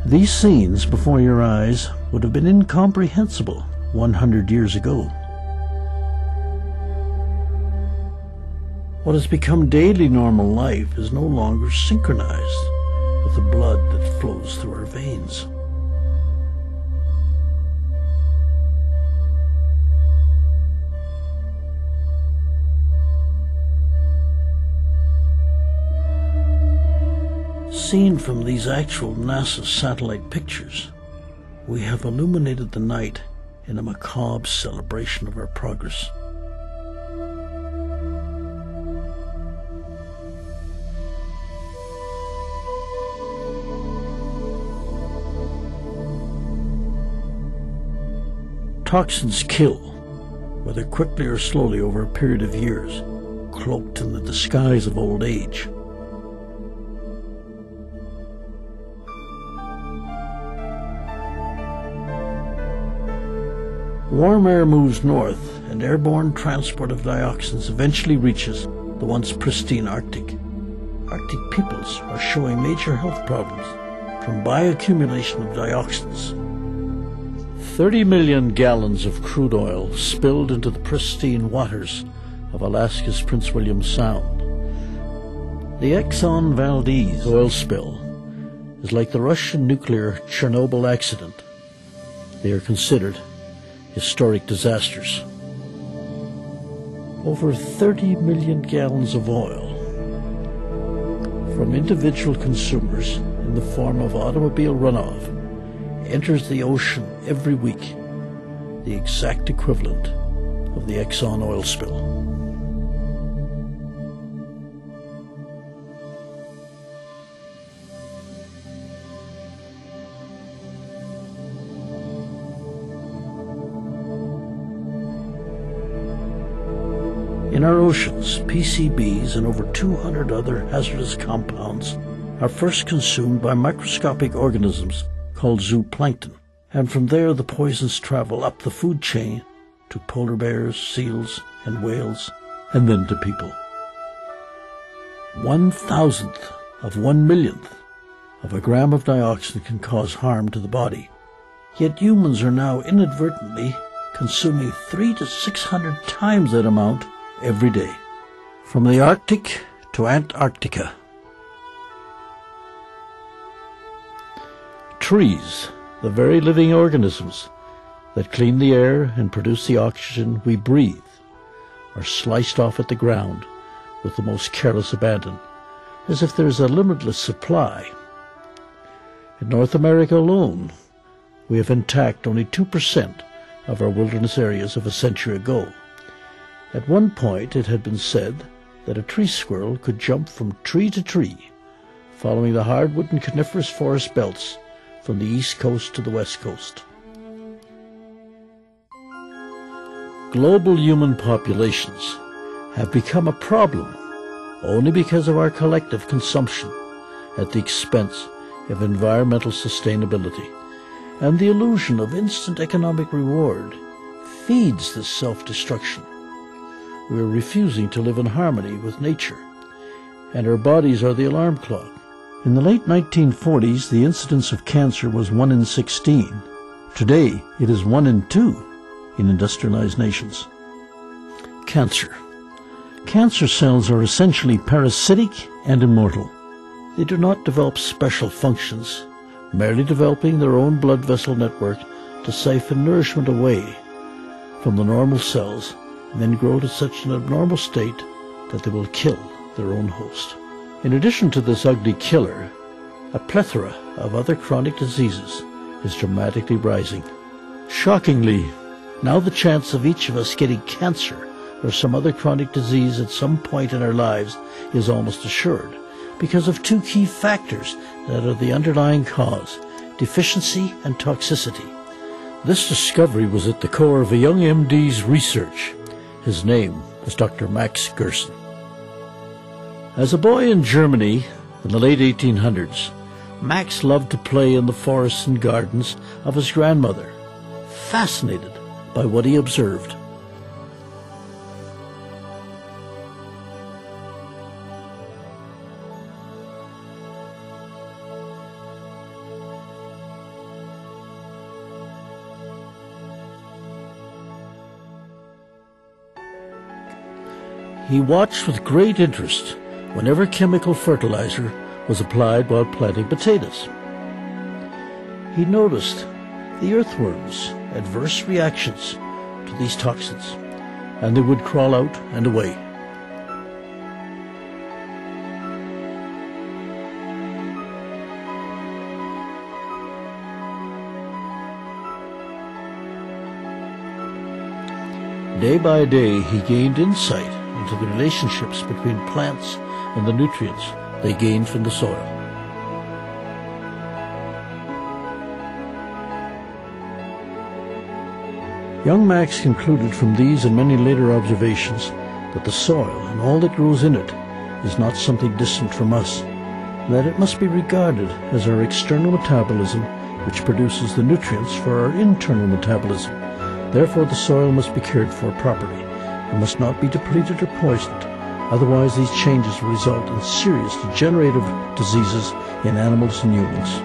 These scenes before your eyes would have been incomprehensible 100 years ago. What has become daily normal life is no longer synchronized with the blood that flows through our veins. Seen from these actual NASA satellite pictures, we have illuminated the night in a macabre celebration of our progress. Toxins kill, whether quickly or slowly over a period of years, cloaked in the disguise of old age. Warm air moves north, and airborne transport of dioxins eventually reaches the once pristine Arctic. Arctic peoples are showing major health problems from bioaccumulation of dioxins. 30 million gallons of crude oil spilled into the pristine waters of Alaska's Prince William Sound. The Exxon Valdez oil spill is like the Russian nuclear Chernobyl accident. They are considered historic disasters. Over 30 million gallons of oil from individual consumers in the form of automobile runoff enters the ocean every week, the exact equivalent of the Exxon oil spill. In our oceans, PCBs and over 200 other hazardous compounds are first consumed by microscopic organisms called zooplankton, and from there the poisons travel up the food chain to polar bears, seals, and whales, and then to people. 1,000th of 1,000,000th of a gram of dioxin can cause harm to the body, yet humans are now inadvertently consuming 300 to 600 times that amount every day. From the Arctic to Antarctica. Trees, the very living organisms that clean the air and produce the oxygen we breathe, are sliced off at the ground with the most careless abandon, as if there is a limitless supply. In North America alone, we have intact only 2% of our wilderness areas of a century ago. At one point it had been said that a tree squirrel could jump from tree to tree, following the hardwood and coniferous forest belts from the east coast to the west coast. Global human populations have become a problem only because of our collective consumption at the expense of environmental sustainability, and the illusion of instant economic reward feeds this self-destruction. We are refusing to live in harmony with nature, and our bodies are the alarm clock. In the late 1940s, the incidence of cancer was 1 in 16. Today, it is 1 in 2 in industrialized nations. Cancer. Cancer cells are essentially parasitic and immortal. They do not develop special functions, merely developing their own blood vessel network to siphon nourishment away from the normal cells, and then grow to such an abnormal state that they will kill their own host. In addition to this ugly killer, a plethora of other chronic diseases is dramatically rising. Shockingly, now the chance of each of us getting cancer or some other chronic disease at some point in our lives is almost assured, because of two key factors that are the underlying cause: deficiency and toxicity. This discovery was at the core of a young MD's research. His name was Dr. Max Gerson. As a boy in Germany in the late 1800s, Max loved to play in the forests and gardens of his grandmother, fascinated by what he observed. He watched with great interest whenever chemical fertilizer was applied while planting potatoes. He noticed the earthworms' adverse reactions to these toxins, and they would crawl out and away. Day by day, he gained insight into the relationships between plants and the nutrients they gained from the soil. Young Max concluded from these and many later observations that the soil and all that grows in it is not something distant from us, and that it must be regarded as our external metabolism which produces the nutrients for our internal metabolism. Therefore, the soil must be cared for properly and must not be depleted or poisoned. Otherwise, these changes will result in serious degenerative diseases in animals and humans.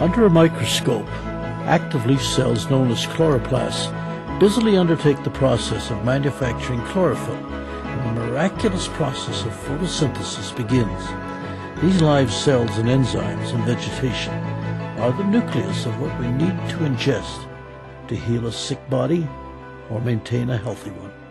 Under a microscope, active leaf cells known as chloroplasts busily undertake the process of manufacturing chlorophyll, and the miraculous process of photosynthesis begins. These live cells and enzymes in vegetation are the nucleus of what we need to ingest to heal a sick body or maintain a healthy one.